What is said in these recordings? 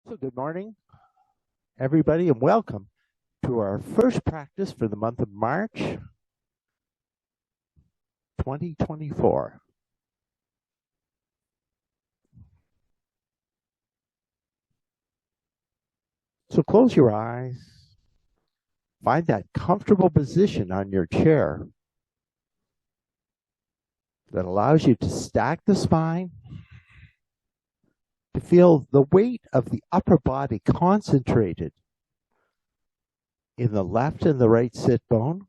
So good morning, everybody, and welcome to our first practice for the month of March 2024. So close your eyes, find that comfortable position on your chair that allows you to stack the spine, to feel the weight of the upper body concentrated in the left and the right sit bone.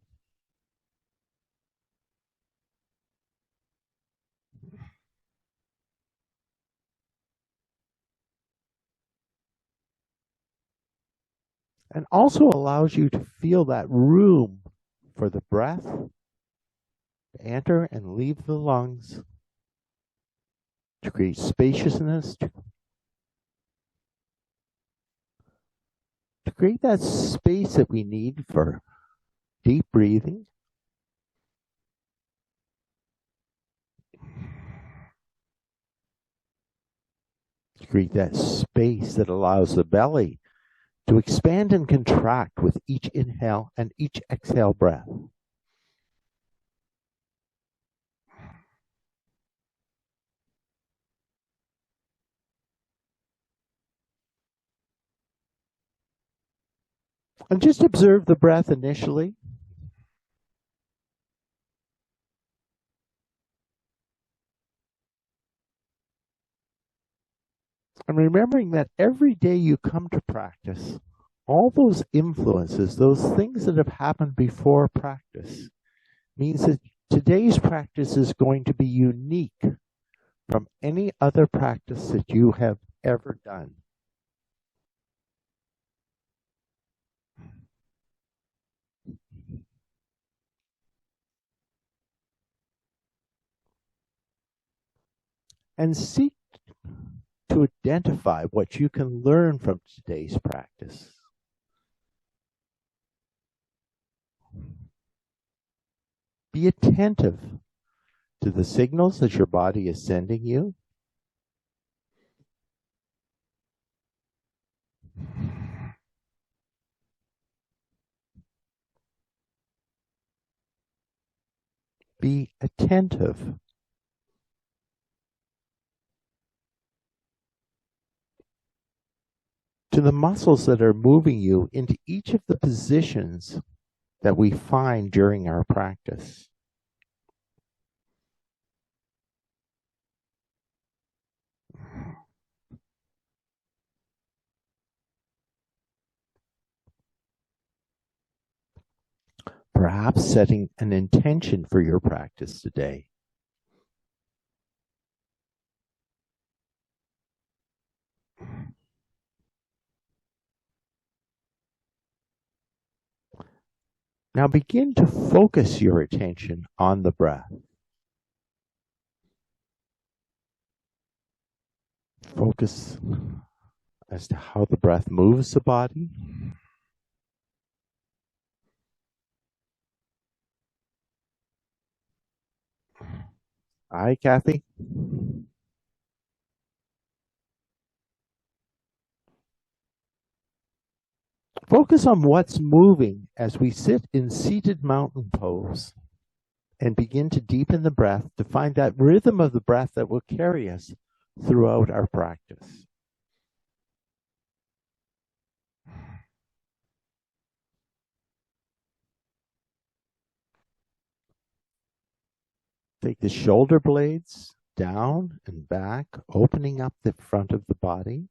And also allows you to feel that room for the breath to enter and leave the lungs, to create spaciousness, to create that space that we need for deep breathing. To create that space that allows the belly to expand and contract with each inhale and each exhale breath. And just observe the breath initially. And remembering that every day you come to practice, all those influences, those things that have happened before practice, means that today's practice is going to be unique from any other practice that you have ever done. And seek to identify what you can learn from today's practice. Be attentive to the signals that your body is sending you. Be attentive to the muscles that are moving you into each of the positions that we find during our practice. Perhaps setting an intention for your practice today. Now begin to focus your attention on the breath. Focus as to how the breath moves the body. Hi, Kathy. Focus on what's moving as we sit in seated mountain pose and begin to deepen the breath to find that rhythm of the breath that will carry us throughout our practice. Take the shoulder blades down and back, opening up the front of the body.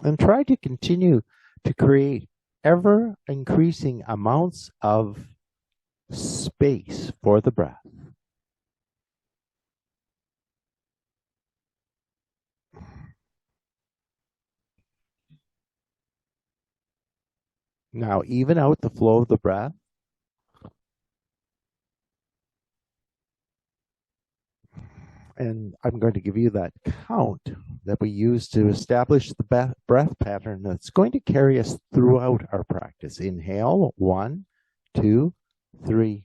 And try to continue to create ever increasing amounts of space for the breath. Now even out the flow of the breath. And I'm going to give you that count that we use to establish the breath pattern that's going to carry us throughout our practice. Inhale, 1, 2, 3,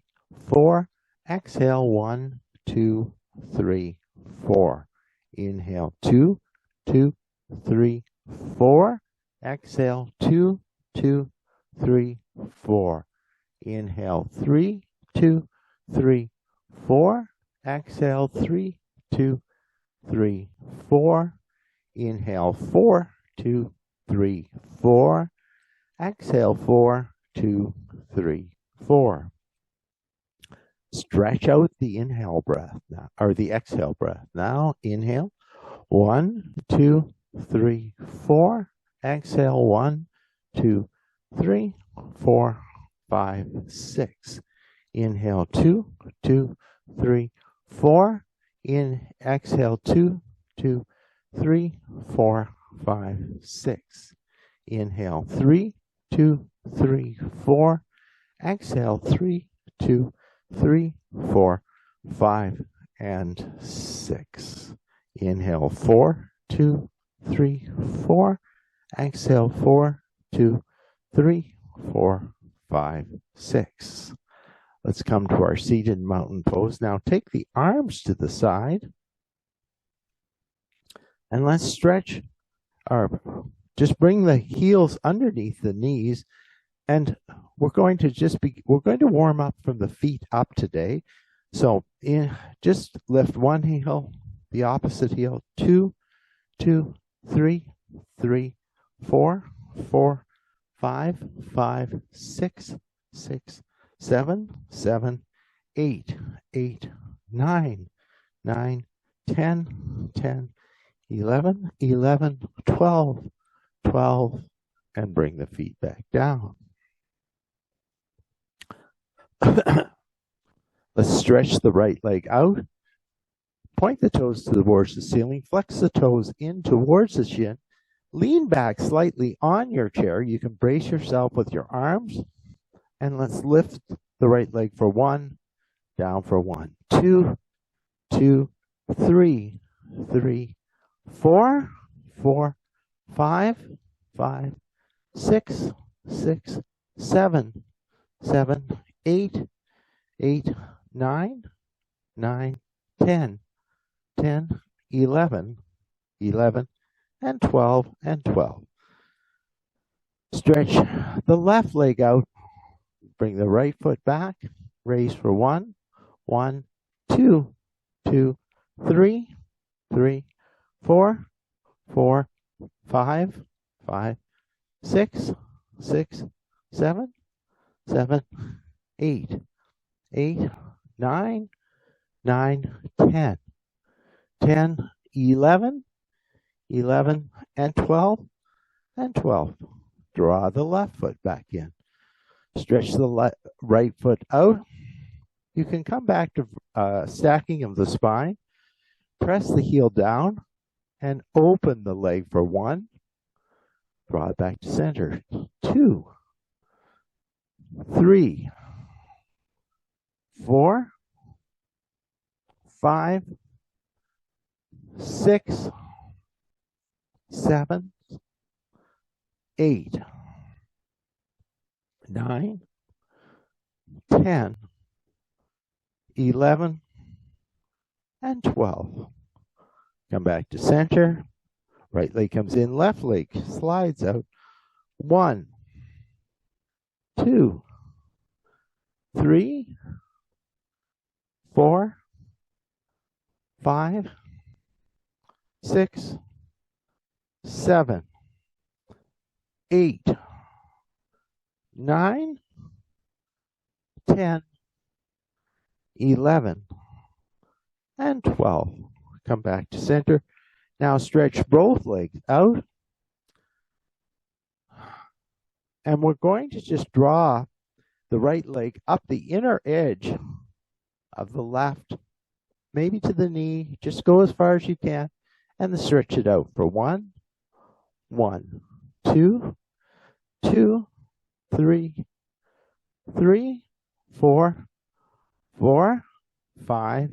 4. Exhale, 1, 2, 3, 4. Inhale, 2, 2, 3, 4. Exhale, 2, 2, 3, 4. Inhale, 3, 2, 3, 4. Exhale, 3, 2, 3, 4. Inhale, 4, 2, 3, 4. Exhale, 4, 2, 3, 4. Stretch out the inhale breath now, or the exhale breath. Now, inhale, 1, 2, 3, 4. Exhale, 1, 2, 3, 4, 5, 6. Inhale, 2, 2, 3, 4. Exhale, 2, 2, 3, 4, 5, 6. Inhale, 3, 2, 3, 4. Exhale, 3, 2, 3, 4, 5, and 6. Inhale, 4, 2, 3, 4. Exhale, 4, 2, 3, 4, 5, 6. Let's come to our seated mountain pose. Now take the arms to the side and let's stretch just bring the heels underneath the knees, and we're going to warm up from the feet up today. So just lift one heel, the opposite heel, 2, 2, 3, 3, 4, 4, 5, 5, 6, 6, 7, 7, 8, 8, 9, 9, 10, 10, 11, 11, 12, 12, and bring the feet back down. Let's stretch the right leg out. Point the toes towards the ceiling. Flex the toes in towards the shin. Lean back slightly on your chair. You can brace yourself with your arms. And let's lift the right leg for 1, down for 1, 2, 2, 3, 3, 4, 4, 5, 5, 6, 6, 7, 7, 8, 8, 9, 9, 10, 10, 11, 11, and 12, and 12. Stretch the left leg out. Bring the right foot back. Raise for 1, 1, 2, 2, 3, 3, 4, 4, 5, 5, 6, 6, 7, 7, 8, 8, 9, 9, 10, 10, 11, 11, and 12, and 12. Draw the left foot back in. Stretch the right foot out. You can come back to stacking of the spine. Press the heel down and open the leg for 1. Draw it back to center. 2, 3, 4, 5, 6, 7, 8, 9, 10, 11, and 12. Come back to center. Right leg comes in, left leg slides out. 1, 2, 3, 4, 5, 6, 7, 8, 9, 10, 11, and 12. Come back to center. Now stretch both legs out. And we're going to just draw the right leg up the inner edge of the left, maybe to the knee. Just go as far as you can, and then stretch it out for 1, 1, 2, 2, 3, 3, 4, 4, 5,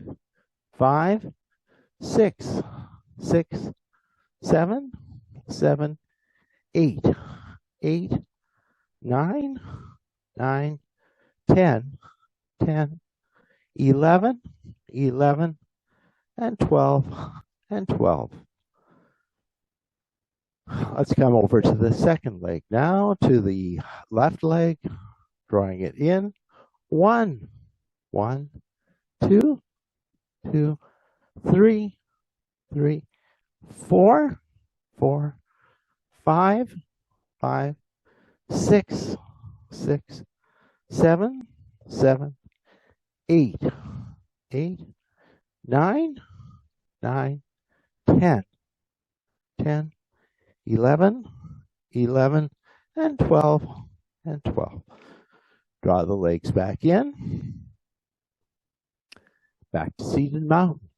5, 6, 6, 7, 7, 8, 8, 9, 9, 10, 10, 11, 11, and 12, and 12. Let's come over to the second leg now, to the left leg, drawing it in. 1, 1, 2, 2, 3, 3, 4, 4, 5, 5, 6, 6, 7, 7, 8, 8, 9, 9, 10, 10, 11, 11, and 12, and 12. Draw the legs back in. Back to seated mountain.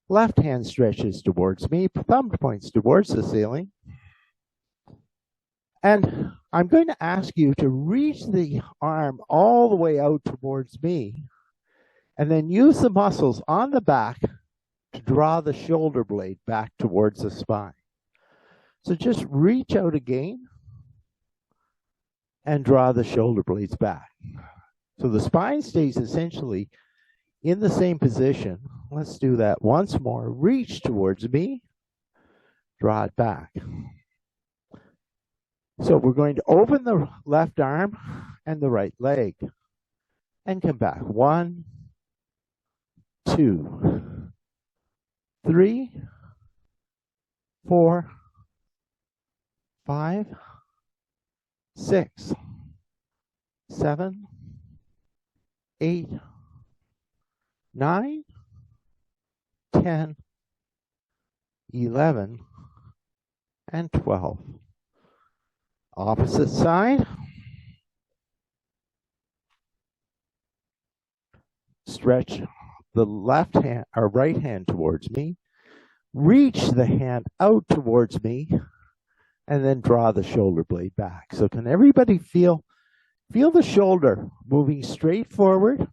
Left hand stretches towards me, thumb points towards the ceiling. And I'm going to ask you to reach the arm all the way out towards me, and then use the muscles on the back to draw the shoulder blade back towards the spine. So just reach out again and draw the shoulder blades back. So the spine stays essentially in the same position. Let's do that once more. Reach towards me, draw it back. So we're going to open the left arm and the right leg and come back. 1, 2, 3, 4, 5, 6, 7, 8, 9, 10, 11, and 12. Opposite side. Stretch the left hand or right hand towards me. Reach the hand out towards me, and then draw the shoulder blade back. So can everybody feel the shoulder moving straight forward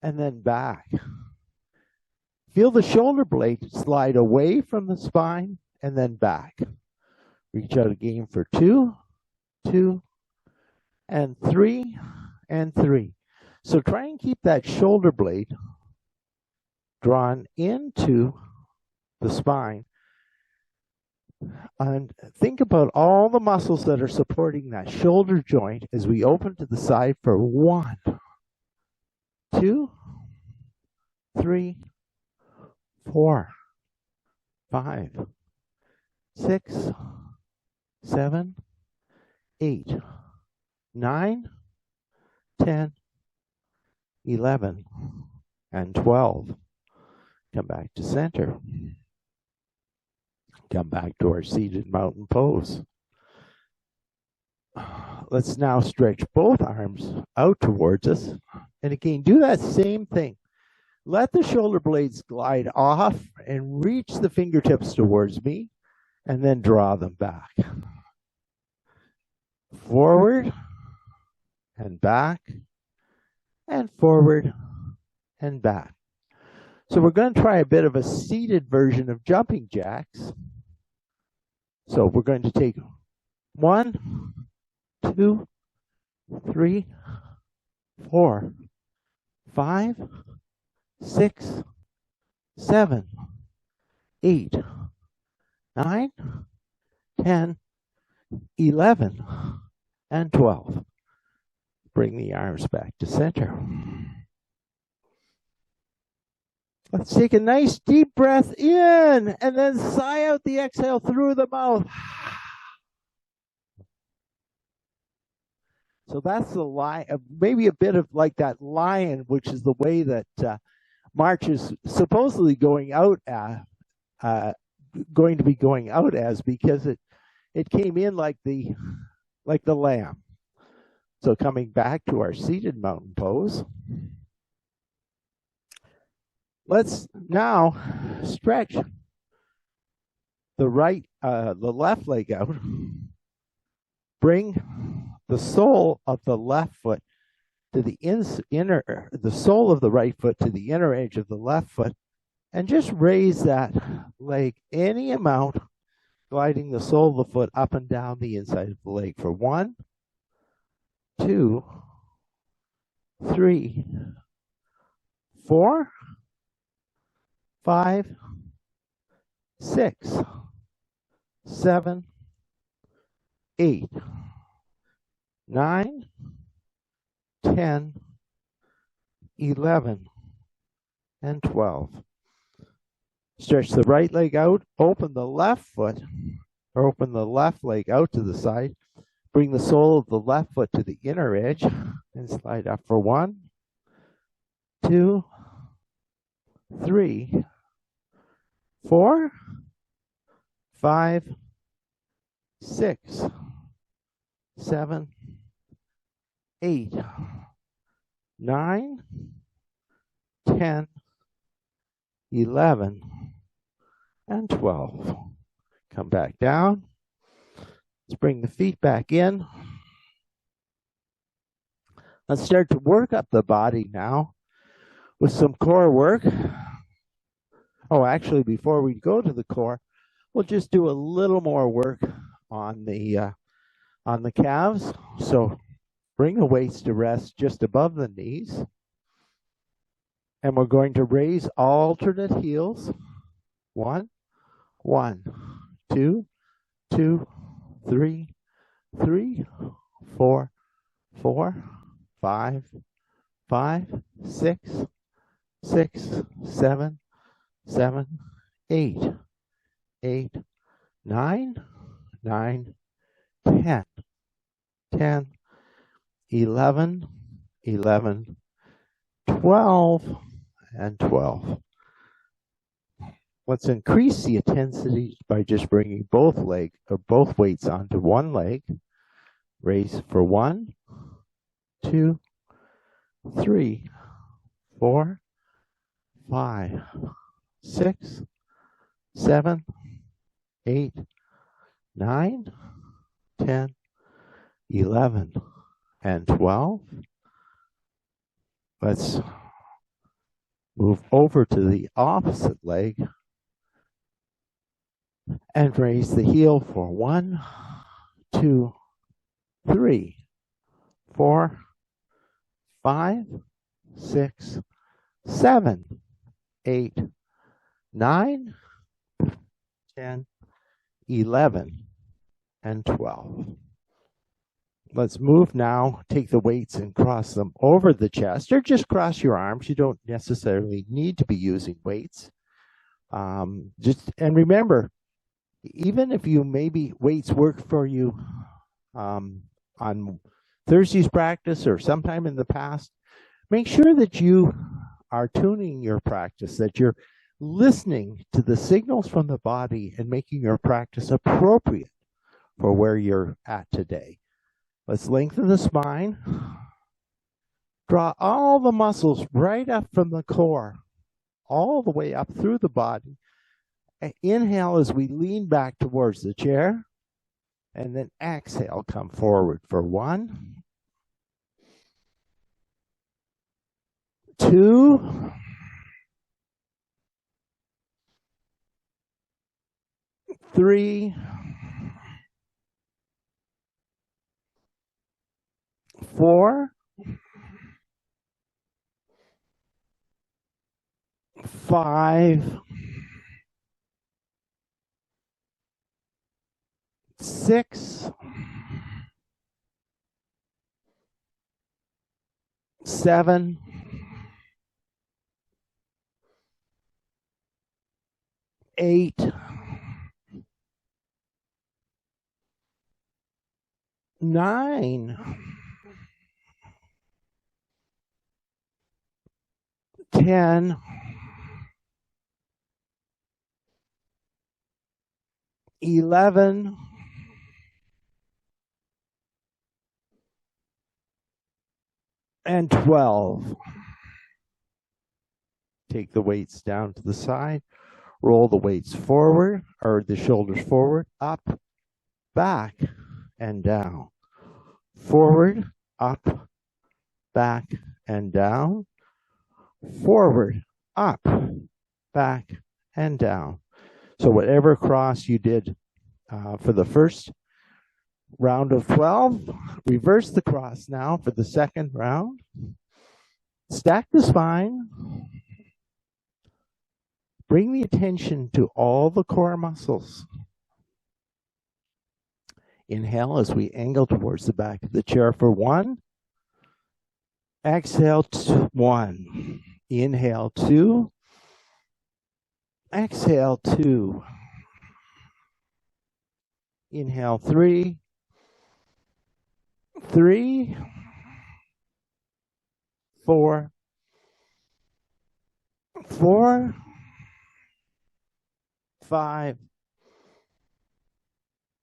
and then back? Feel the shoulder blade slide away from the spine and then back. Reach out again for 2, 2, and 3, and 3. So try and keep that shoulder blade drawn into the spine. And think about all the muscles that are supporting that shoulder joint as we open to the side for 1, 2, 3, 4, 5, 6, 7, 8, 9, 10, 11, and 12. Come back to center. Come back to our seated mountain pose. Let's now stretch both arms out towards us. And again, do that same thing. Let the shoulder blades glide off and reach the fingertips towards me, and then draw them back. Forward and back, and forward and back. So we're going to try a bit of a seated version of jumping jacks. So we're going to take 1, 2, 3, 4, 5, 6, 7, 8, 9, 10, 11, and 12. Bring the arms back to center. Let's take a nice deep breath in and then sigh out the exhale through the mouth. So that's the lion, maybe a bit of like that lion, which is the way that March is supposedly going out going to be going out as, because it came in like the lamb. So coming back to our seated mountain pose. Let's now stretch the left leg out. Bring the sole of the left foot to the the sole of the right foot to the inner edge of the left foot, and just raise that leg any amount, gliding the sole of the foot up and down the inside of the leg for 1, 2, 3, 4, 5, 6, 7, 8, 9, 10, 11, and 12. Stretch the right leg out, open the left foot, or open the left leg out to the side. Bring the sole of the left foot to the inner edge and slide up for 1, 2, 3, 4, 5, 6, 7, 8, 9, 10, 11, and 12. Come back down. Let's bring the feet back in. Let's start to work up the body now with some core work. Oh, actually, before we go to the core, we'll just do a little more work on the calves. So bring the weights to rest just above the knees. And we're going to raise alternate heels. 1, 1, 2, 2, 3, 3, 4, 4, 5, 5, 6, 6, 7, 7, 8, 8, 9, 9, 10, 10, 11, 11, 12, and 12. Let's increase the intensity by just bringing both weights onto one leg. Raise for 1, 2, 3, 4, 5, 6, 7, 8, 9, 10, 11, and 12. Let's move over to the opposite leg and raise the heel for 1, 2, 3, 4, 5, 6, 7, 8, 9, 10, 11, and 12. Let's move now. Take the weights and cross them over the chest, or just cross your arms. You don't necessarily need to be using weights. And remember, even if maybe weights work for you on Thursday's practice or sometime in the past, make sure that you are tuning your practice, that you're listening to the signals from the body and making your practice appropriate for where you're at today. Let's lengthen the spine. Draw all the muscles right up from the core, all the way up through the body. Inhale as we lean back towards the chair, and then exhale, come forward for 1, 2, 3, 4, 5, 6, 7, 8, 9, 10, 11, and 12. Take the weights down to the side. Roll the weights forward, or the shoulders forward, up, back, and down. Forward, up, back, and down. Forward, up, back, and down. So whatever cross you did for the first round of 12, reverse the cross now for the second round. Stack the spine. Bring the attention to all the core muscles. Inhale as we angle towards the back of the chair for 1. Exhale, 1. Inhale, 2. Exhale, 2. Inhale, 3. 3. 4. 4. 5.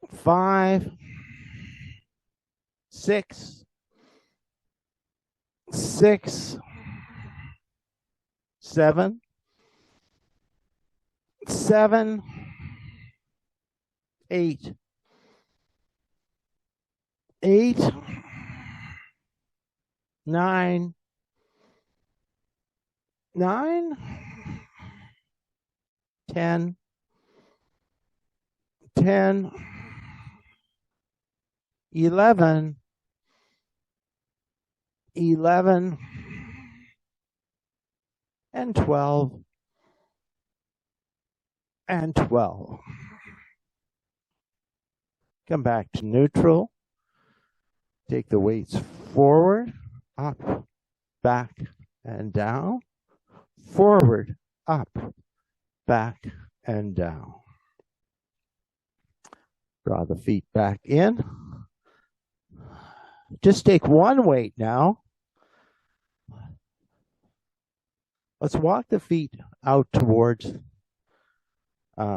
5. 6. 6. 7. 7. 8. 8. 9. 9. 10. 10. 11. 11. And 12. And 12. Come back to neutral. Take the weights forward, up, back, and down. Forward, up, back, and down. Draw the feet back in. Just take one weight now. Let's walk the feet out towards,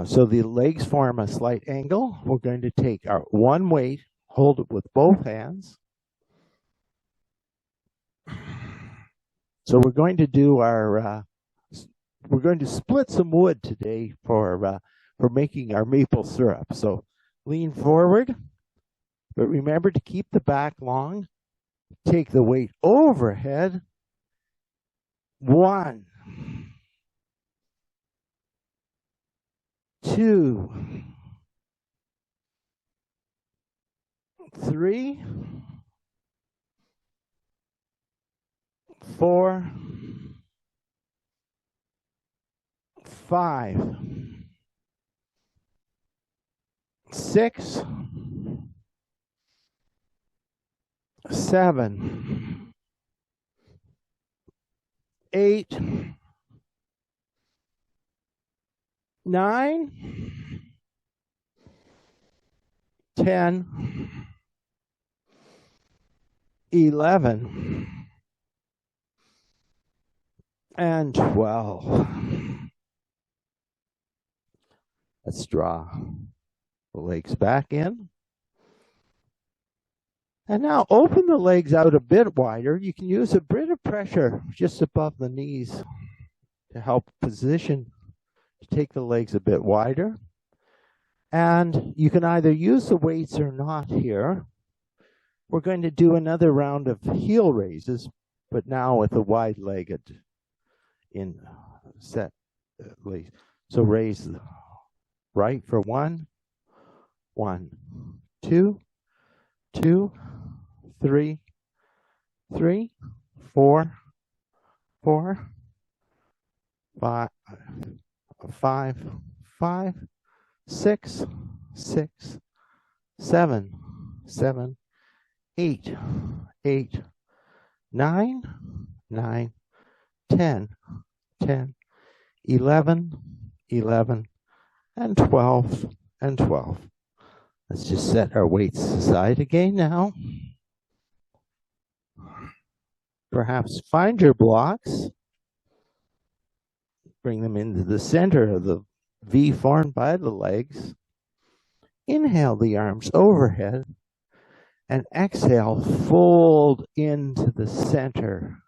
so the legs form a slight angle. We're going to take our one weight, hold it with both hands. So we're going to do our, we're going to split some wood today for making our maple syrup. So lean forward, but remember to keep the back long. Take the weight overhead. 1, 2, 3, 4, 5, 6, 7, 8, 9, 10, 11, and 12. Let's draw the legs back in. And now open the legs out a bit wider. You can use a bit of pressure just above the knees to help position, to take the legs a bit wider. And you can either use the weights or not here. We're going to do another round of heel raises, but now with a wide-legged in set legs. So raise the right for 1, 1, 2, 2, 3, 3, 4, 4, 5, 5, 5, 6, 6, 7, 7, 8, 8, 9, 9, 10, 10, 11, 11, and 12, and 12. Let's just set our weights aside again now. Perhaps find your blocks. Bring them into the center of the V formed by the legs. Inhale the arms overhead. And exhale, fold into the center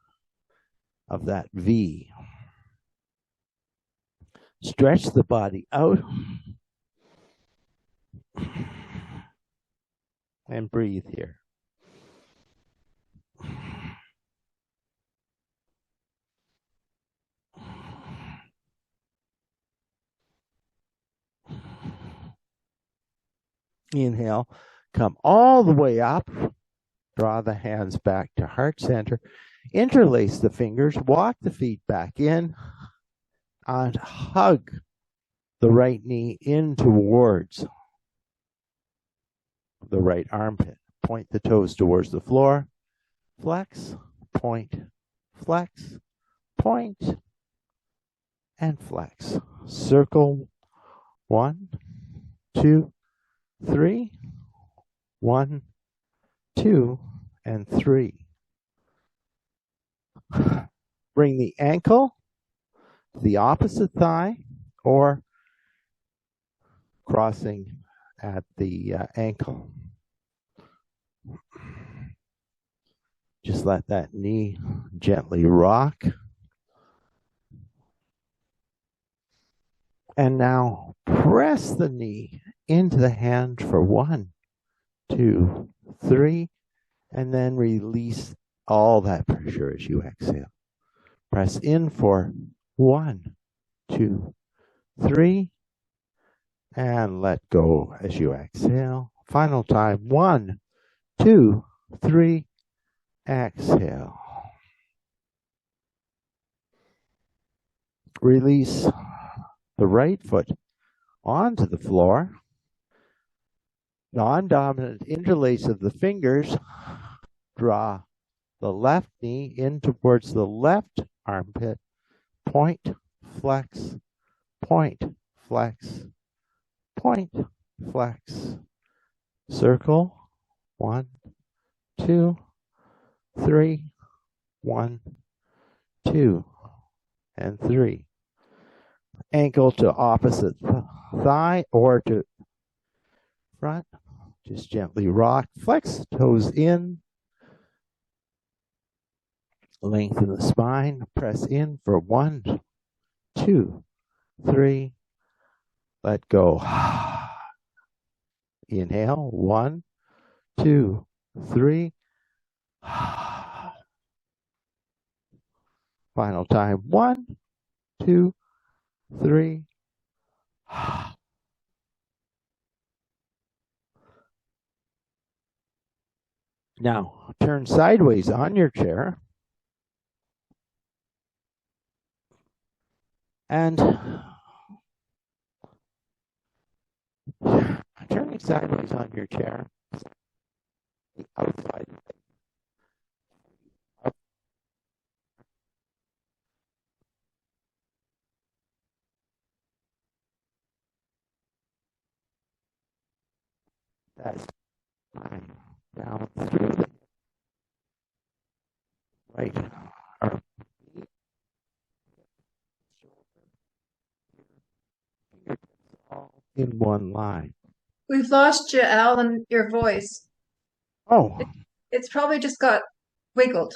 of that V. Stretch the body out. And breathe here. Inhale, come all the way up. Draw the hands back to heart center. Interlace the fingers. Walk the feet back in. and hug the right knee in towards the right armpit. Point the toes towards the floor. Flex, point, flex, point, and flex. Circle 1, 2, 3. 1, 2, and 3. Bring the ankle to the opposite thigh or crossing at the ankle. Just let that knee gently rock. And now press the knee into the hand for 1, 2, 3, and then release all that pressure as you exhale. Press in for 1, 2, 3, and let go as you exhale. Final time. 1, 2, 3, exhale. Release the right foot onto the floor. Non-dominant interlace of the fingers. Draw the left knee in towards the left armpit. Point, flex, point, flex, point, flex. Circle. 1, 2, 3. 1, 2, and 3. Ankle to opposite thigh or to front. Just gently rock. Flex toes in. Lengthen the spine. Press in for 1, 2, 3. Let go. Inhale. 1, 2, 3. Final time. 1, 2, 3. Now, turn sideways on your chair. And turning sideways on your chair. The outside. That's fine. Down through the right arm. All in one line. We've lost you, Allan, your voice. Oh. It's probably just got wiggled.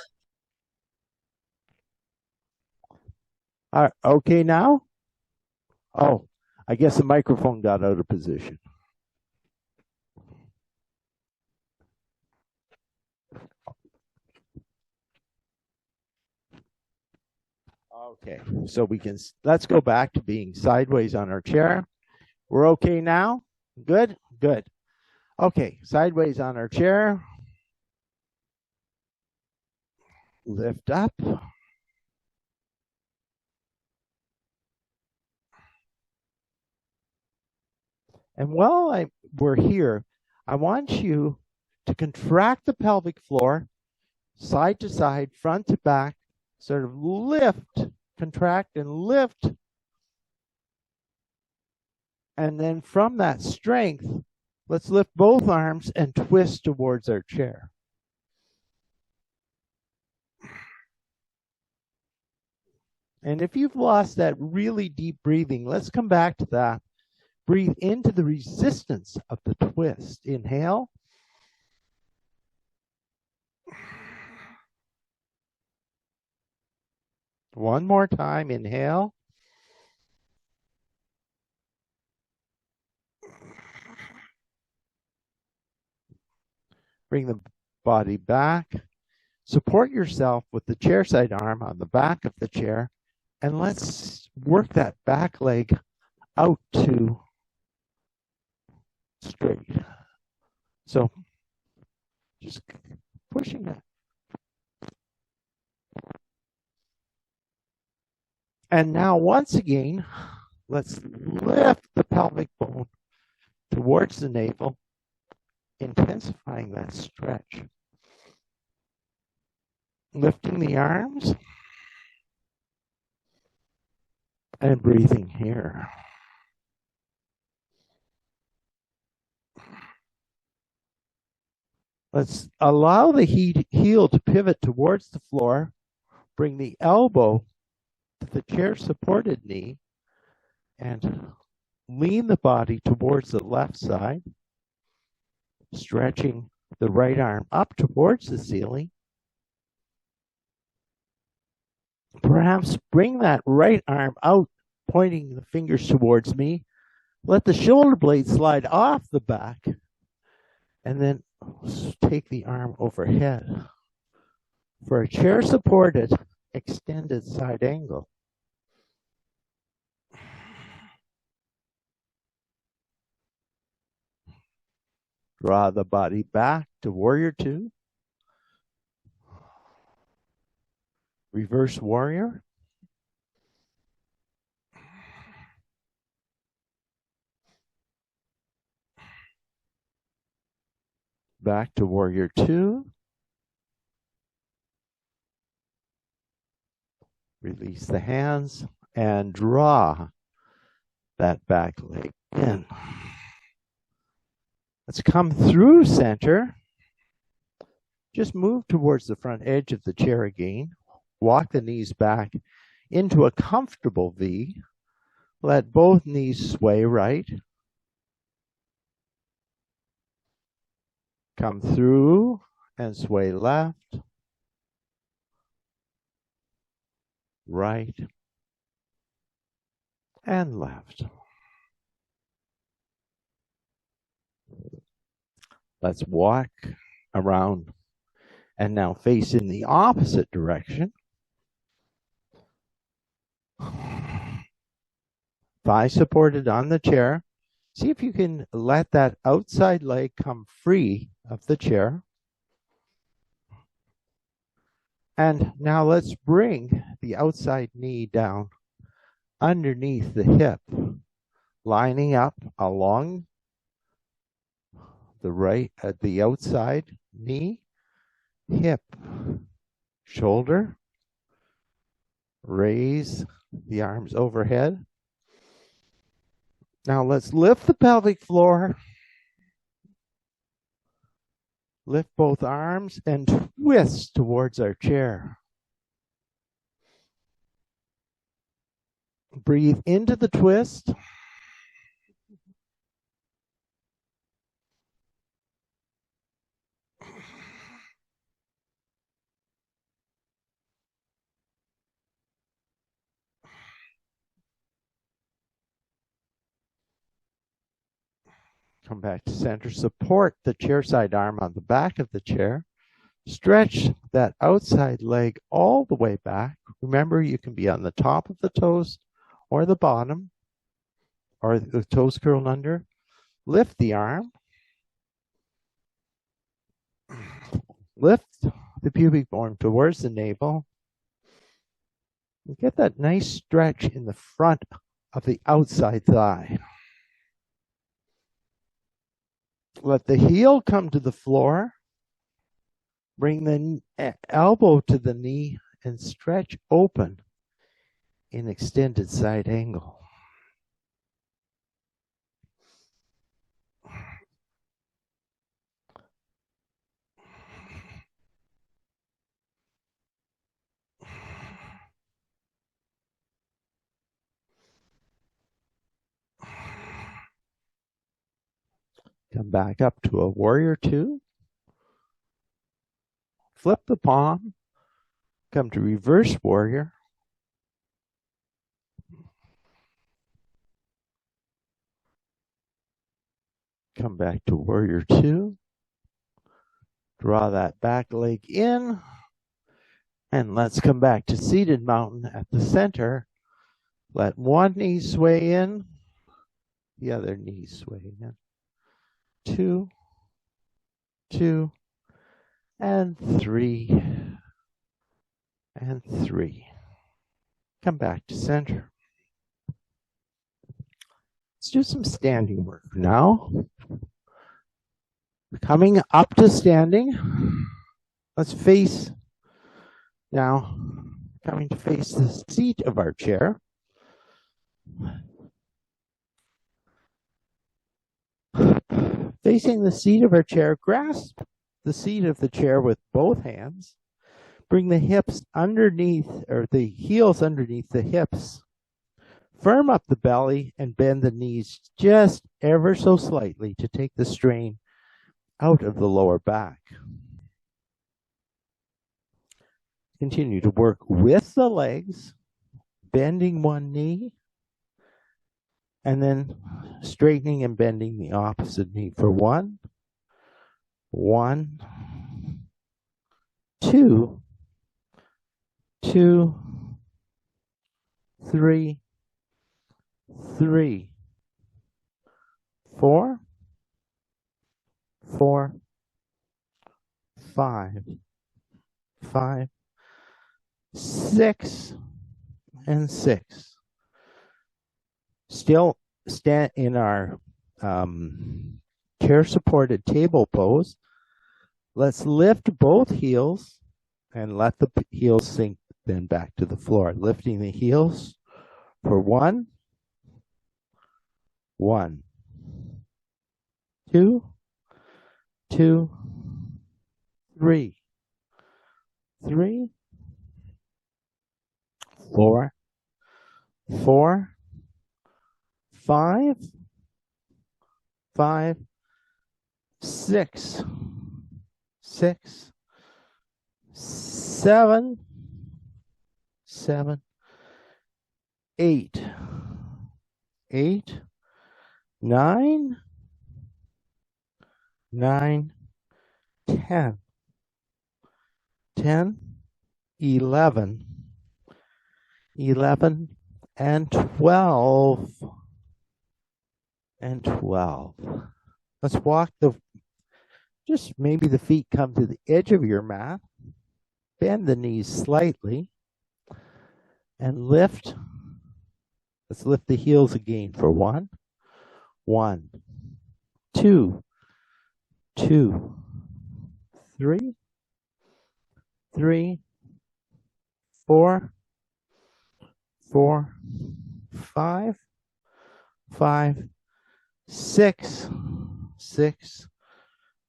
Okay now? Oh, I guess the microphone got out of position. Okay, so let's go back to being sideways on our chair. We're okay now? Good? Good. Okay, sideways on our chair. Lift up. And while we're here, I want you to contract the pelvic floor, side to side, front to back, sort of lift, contract and lift. And then from that strength, let's lift both arms and twist towards our chair. And if you've lost that really deep breathing, let's come back to that. Breathe into the resistance of the twist. Inhale. One more time. Inhale. Bring the body back. Support yourself with the chair side arm on the back of the chair. And let's work that back leg out to straight. So just pushing that. And now once again, let's lift the pelvic bone towards the navel, intensifying that stretch. Lifting the arms and breathing here. Let's allow the heel to pivot towards the floor. Bring the elbow to the chair supported knee and lean the body towards the left side, stretching the right arm up towards the ceiling. Perhaps bring that right arm out, pointing the fingers towards me. Let the shoulder blade slide off the back, and then take the arm overhead for a chair supported extended side angle. Draw the body back to warrior two. Reverse warrior. Back to warrior two. Release the hands and draw that back leg in. Let's come through center. Just move towards the front edge of the chair again. Walk the knees back into a comfortable V. Let both knees sway right. Come through and sway left, right, and left. Let's walk around and now face in the opposite direction. Thigh supported on the chair. See if you can let that outside leg come free of the chair. And now let's bring the outside knee down underneath the hip, lining up along the right at the outside knee, hip, shoulder. Raise the arms overhead. Now let's lift the pelvic floor. Lift both arms and twist towards our chair. Breathe into the twist. Come back to center. Support the chair side arm on the back of the chair. Stretch that outside leg all the way back. Remember, you can be on the top of the toes or the bottom, or the toes curled under. Lift the arm. Lift the pubic bone towards the navel. Get that nice stretch in the front of the outside thigh. Let the heel come to the floor. Bring the elbow to the knee and stretch open in extended side angle. Come back up to a warrior two. Flip the palm. Come to reverse warrior. Come back to warrior two. Draw that back leg in. And let's come back to seated mountain at the center. Let one knee sway in. The other knee sway in. Two, two, and three, and three. Come back to center. Let's do some standing work now. Coming up to standing. Let's face now, coming to face the seat of our chair. Facing the seat of our chair, grasp the seat of the chair with both hands. Bring the hips underneath, or the heels underneath the hips. Firm up the belly and bend the knees just ever so slightly to take the strain out of the lower back. Continue to work with the legs, bending one knee, and then straightening and bending the opposite knee for one, two, 3, 4, 5, 6, and 6. Still stand in our chair supported table pose. Let's lift both heels and let the heels sink then back to the floor. Lifting the heels for 1, 2, 3, 4, 5, 6, 7, 8, 9, 10, 11, and 12. Let's walk just maybe the feet come to the edge of your mat. Bend the knees slightly and lift. Let's lift the heels again for 1, 2, 3, 4, 5, 6,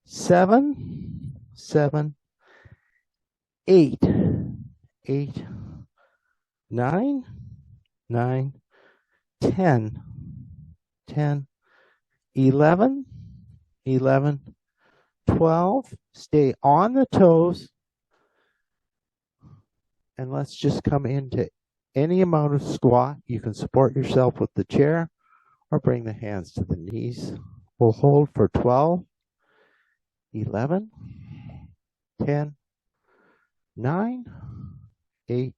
7, 8, 9, 10, 11, 12. Stay on the toes. And let's just come into any amount of squat. You can support yourself with the chair or bring the hands to the knees. We'll hold for 12, 11, 10, 9, 8,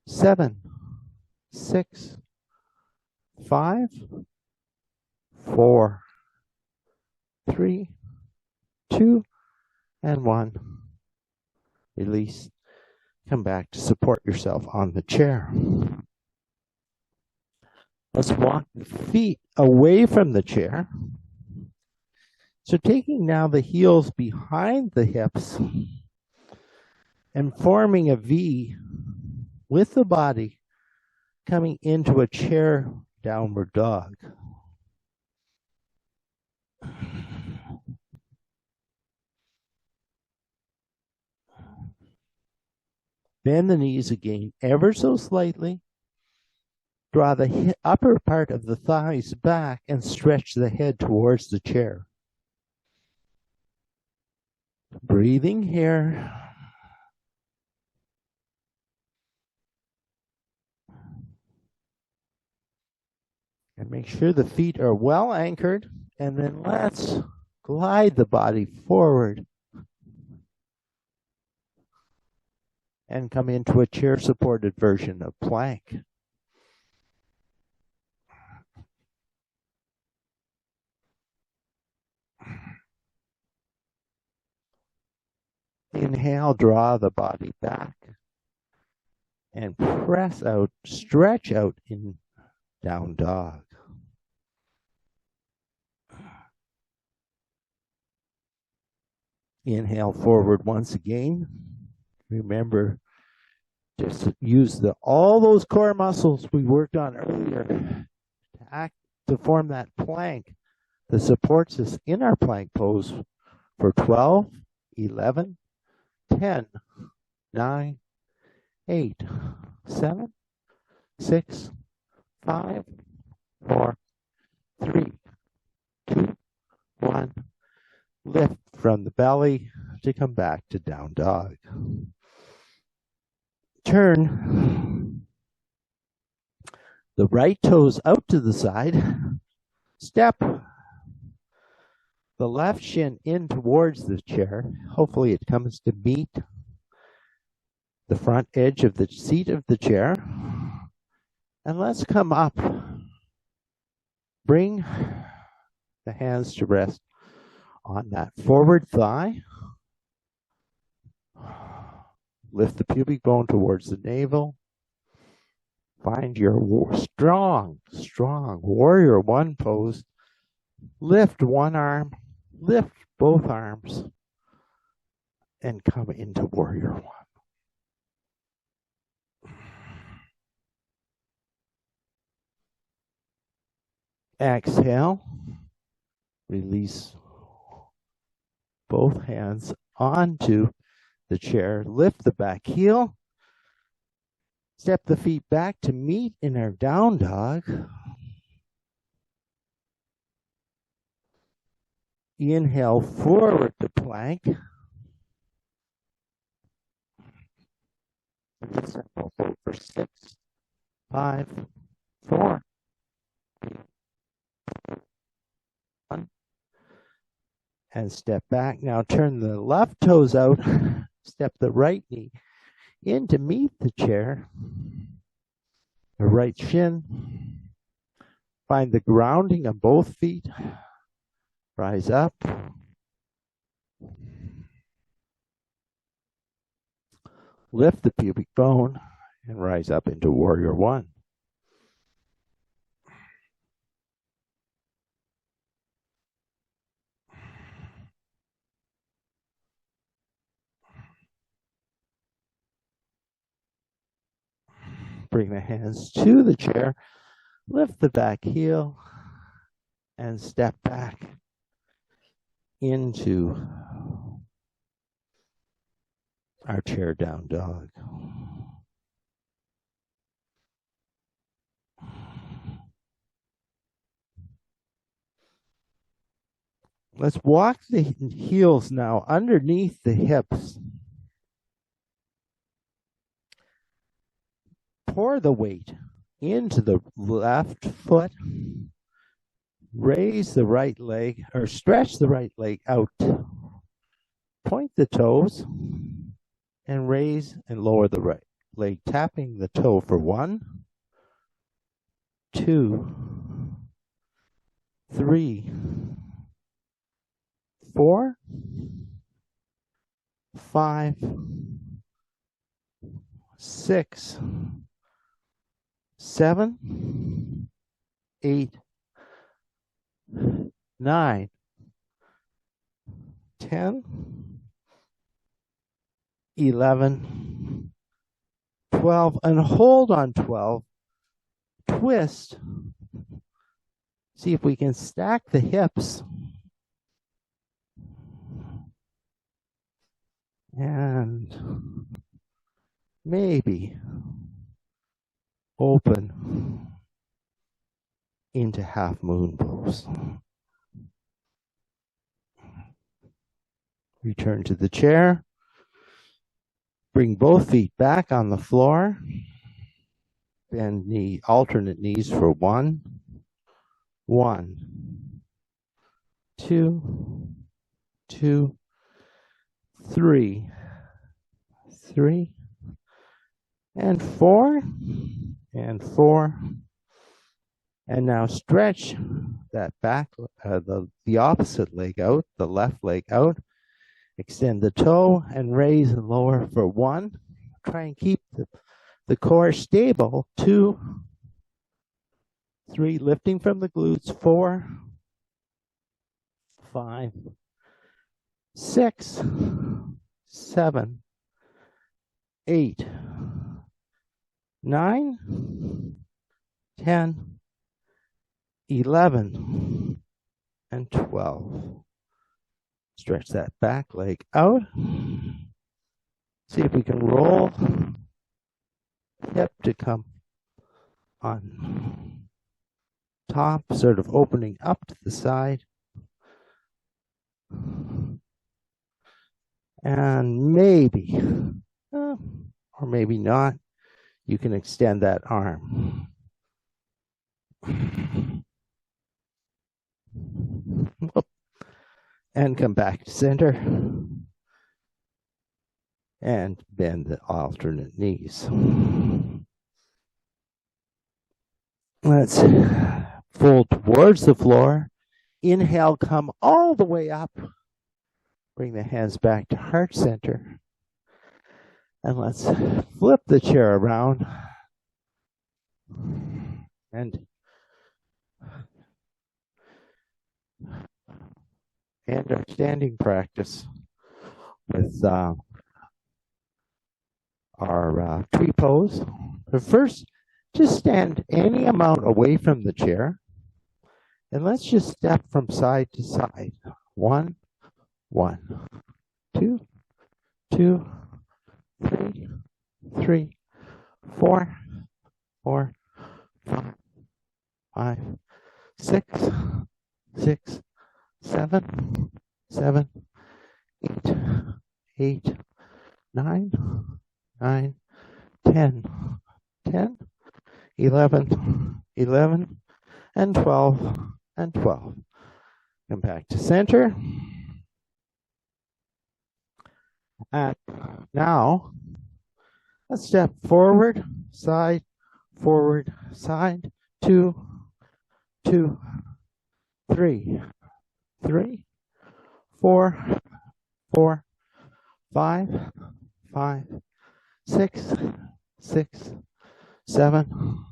7, 6, 5, 4, 3, 2, and 1. Release. Come back to support yourself on the chair. Let's walk the feet away from the chair. So taking now the heels behind the hips and forming a V with the body coming into a chair downward dog. Bend the knees again ever so slightly. Draw the upper part of the thighs back and stretch the head towards the chair. Breathing here. And make sure the feet are well anchored. And then let's glide the body forward and come into a chair-supported version of plank. Inhale, draw the body back. and press out, stretch out in down dog. Inhale forward once again. Remember, just use all those core muscles we worked on earlier to form that plank that supports us in our plank pose for 12, 11, 10, 9, 8, 7, 6, 5, 4, 3, 2, 1. Lift from the belly to come back to down dog. Turn the right toes out to the side. Step the left shin in towards the chair. Hopefully it comes to meet the front edge of the seat of the chair. And let's come up. Bring the hands to rest on that forward thigh. Lift the pubic bone towards the navel. Find your strong warrior one pose. Lift one arm, lift both arms, and come into warrior one. Exhale, release both hands onto the chair. Lift the back heel. Step the feet back to meet in our down dog. Inhale forward to plank. For 6, 5, 4, 3, 1. And step back. Now turn the left toes out. Step the right knee in to meet the chair. The right shin. Find the grounding of both feet. Rise up. Lift the pubic bone and rise up into warrior one. Bring the hands to the chair. Lift the back heel and step back into our chair down dog. Let's walk the heels now underneath the hips. Pour the weight into the left foot. Raise the right leg, or stretch the right leg out. Point the toes and raise and lower the right leg, tapping the toe for 1, 2, 3, 4, 5, 6, 7, 8, 9, 10, 11, 12, and hold on 12. Twist. See if we can stack the hips. And maybe open into half moon pose. Return to the chair. Bring both feet back on the floor. Bend alternate knees for 1, 2, 2, 3, 3, and 4, and 4. And now stretch that back, the opposite leg out, the left leg out. Extend the toe and raise and lower for 1. Try and keep the The core stable. 2, 3, lifting from the glutes. 4, 5, 6, 7, 8, 9, 10, 11, and 12. Stretch that back leg out. See if we can roll hip to come on top, sort of opening up to the side. And maybe, or maybe not, you can extend that arm. And come back to center. And bend the alternate knees. Let's fold towards the floor. Inhale, come all the way up. Bring the hands back to heart center. And let's flip the chair around. And our standing practice with our tree pose. But first, just stand any amount away from the chair. And let's just step from side to side. 1, 1, 2, 2, 3, 3, 4, 4, 5, 5, 6, 6, 7, 7, 8, 8, 9, 9, 10, 10, 11, 11, and 12, and 12. Come back to center. And now, let's step forward, side, 2, 2, 3, 3, 4, 4, 5, 5, 6, 6, 7,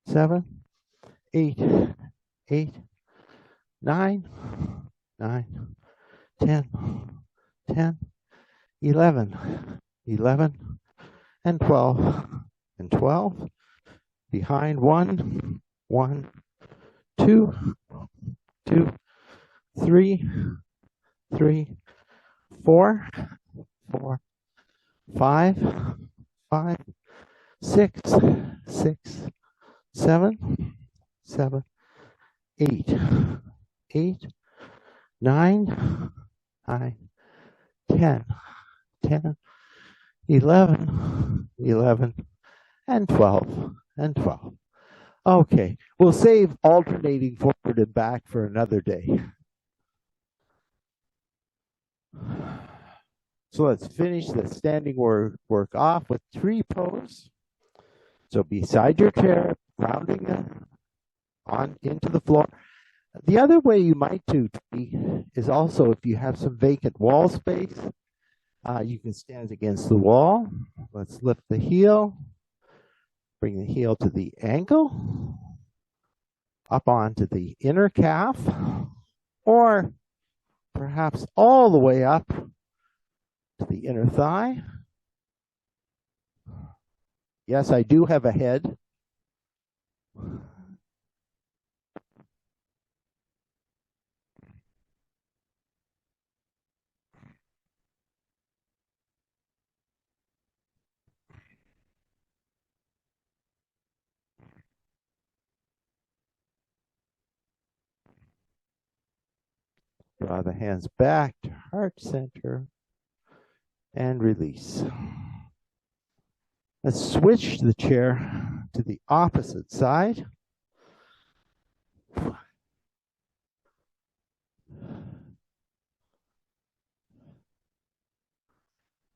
7, 8, 8, 9, 9, 10, 10, 11, 11, and 12, and 12. Behind 1, 1, 2, 2, 3, 3, 4, 4, 5, 5, 6, 6, 7, 7, 8, 8, 9, 9, 10, 10, 11, 11, and 12, and 12. Okay, we'll save alternating forward and back for another day. So let's finish the standing work off with tree pose. So beside your chair, rounding on into the floor. The other way you might do tree is also if you have some vacant wall space, you can stand against the wall. Let's lift the heel, bring the heel to the ankle, up onto the inner calf, or perhaps all the way up to the inner thigh. Yes, I do have a head. Draw the hands back to heart center and release. Let's switch the chair to the opposite side.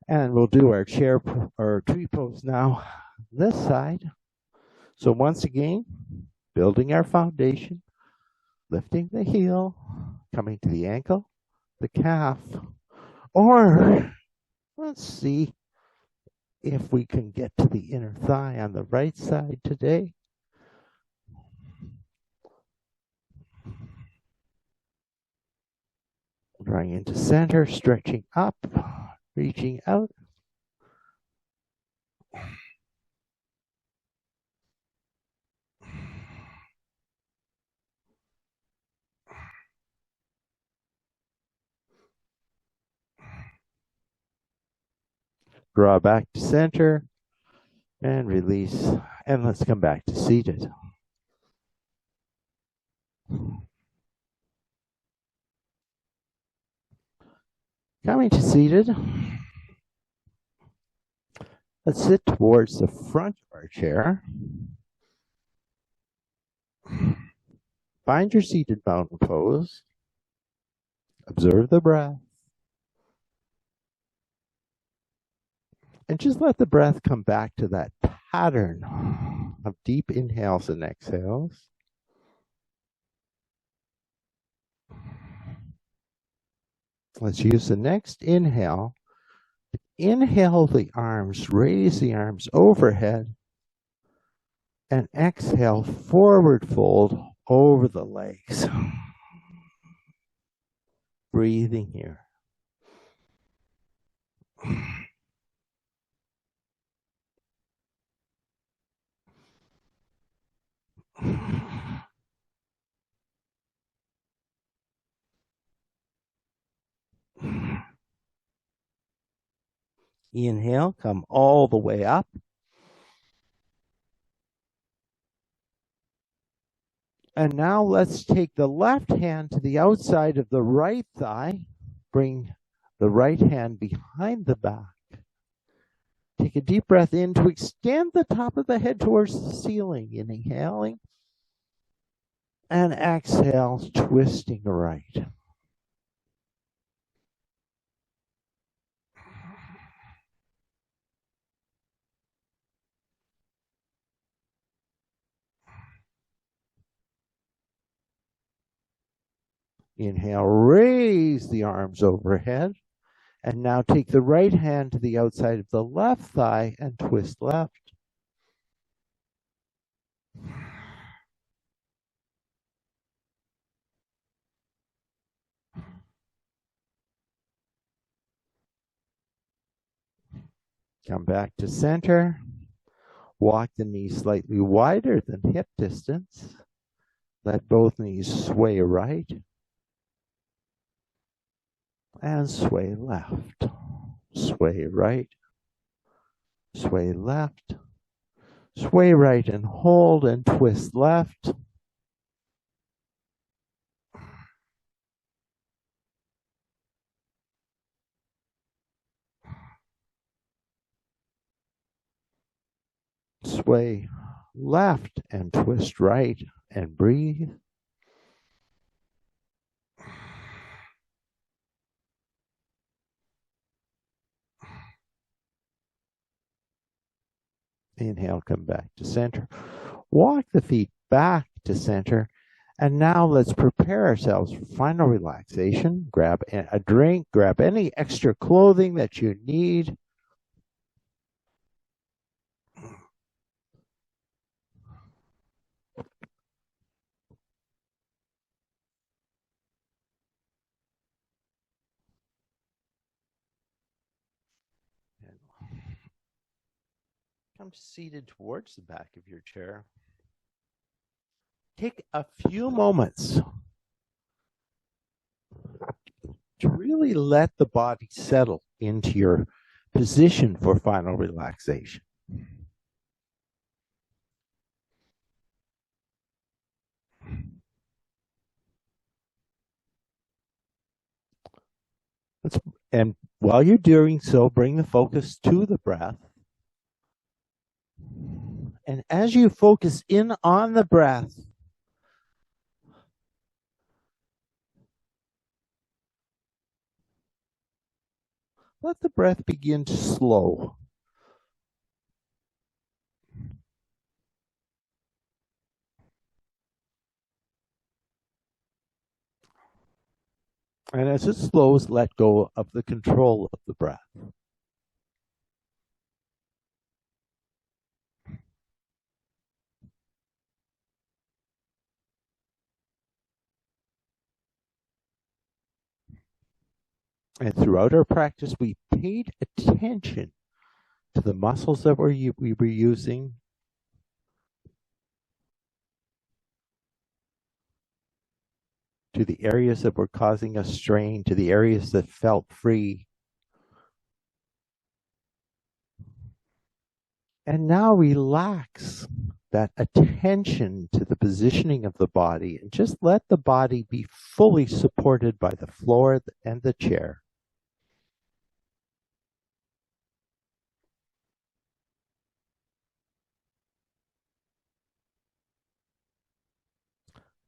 And we'll do our chair or tree pose now this side. So once again, building our foundation, lifting the heel, coming to the ankle, the calf, or let's see if we can get to the inner thigh on the right side today. Drawing into center, stretching up, reaching out. Draw back to center and release. And let's come back to seated. Coming to seated, let's sit towards the front of our chair. Find your seated mountain pose. Observe the breath. And just let the breath come back to that pattern of deep inhales and exhales. Let's use the next inhale. Inhale the arms, raise the arms overhead, and exhale, forward fold over the legs. Breathing here. Inhale, come all the way up. And now let's take the left hand to the outside of the right thigh. Bring the right hand behind the back. Take a deep breath in to extend the top of the head towards the ceiling. Inhaling. And exhale, twisting right. Inhale, raise the arms overhead. And now take the right hand to the outside of the left thigh and twist left. Come back to center. Walk the knees slightly wider than hip distance. Let both knees sway right and sway left. Sway right, sway left, sway right and hold and twist left. Sway left and twist right and breathe. Inhale, come back to center. Walk the feet back to center. And now let's prepare ourselves for final relaxation. Grab a drink, grab any extra clothing that you need. Come seated towards the back of your chair. Take a few moments to really let the body settle into your position for final relaxation. And while you're doing so, bring the focus to the breath. And as you focus in on the breath, let the breath begin to slow. And as it slows, let go of the control of the breath. And throughout our practice, we paid attention to the muscles that we were using, to the areas that were causing us strain, to the areas that felt free. And now relax that attention to the positioning of the body and just let the body be fully supported by the floor and the chair.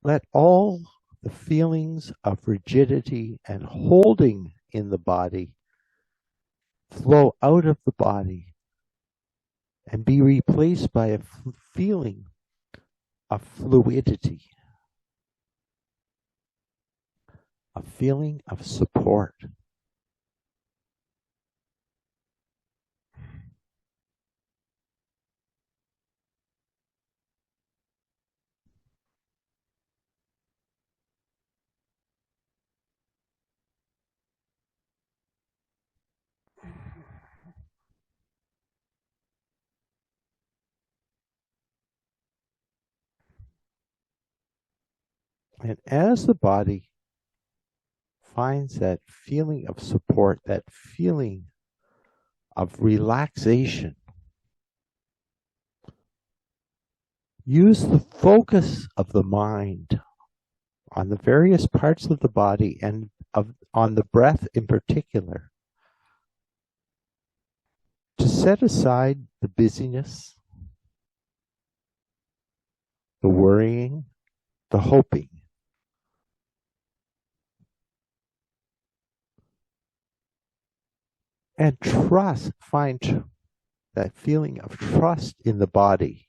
Let all the feelings of rigidity and holding in the body flow out of the body and be replaced by a feeling of fluidity, a feeling of support. And as the body finds that feeling of support, that feeling of relaxation, use the focus of the mind on the various parts of the body and on the breath in particular to set aside the busyness, the worrying, the hoping, and trust, find that feeling of trust in the body.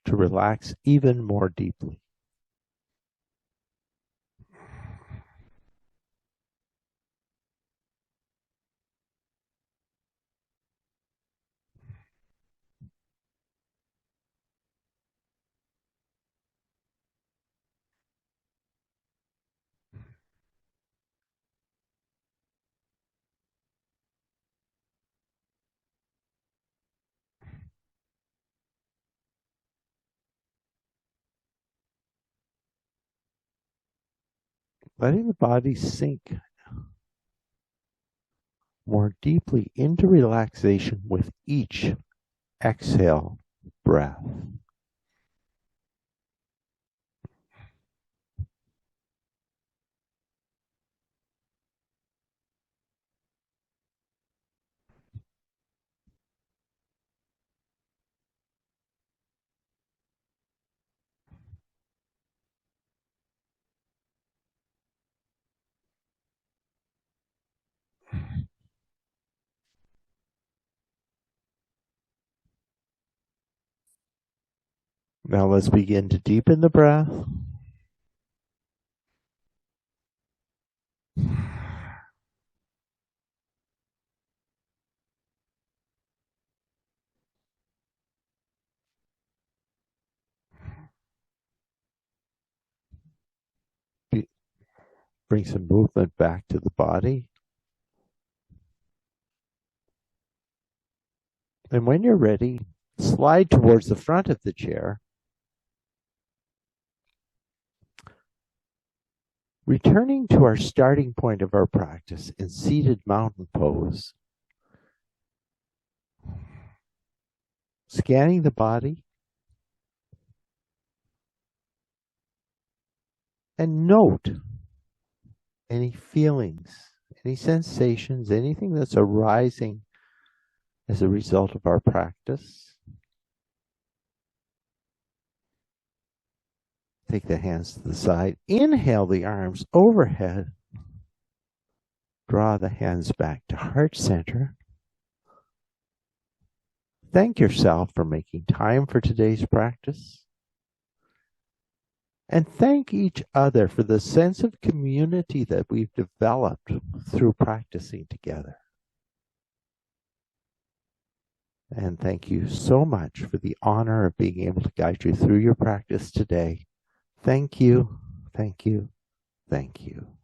To relax even more deeply. Letting the body sink more deeply into relaxation with each exhale breath. Now let's begin to deepen the breath. Bring some movement back to the body. And when you're ready, slide towards the front of the chair. Returning to our starting point of our practice in seated mountain pose. Scanning the body. And note any feelings, any sensations, anything that's arising as a result of our practice. Take the hands to the side. Inhale the arms overhead. Draw the hands back to heart center. Thank yourself for making time for today's practice. And thank each other for the sense of community that we've developed through practicing together. And thank you so much for the honor of being able to guide you through your practice today. Thank you, thank you, thank you.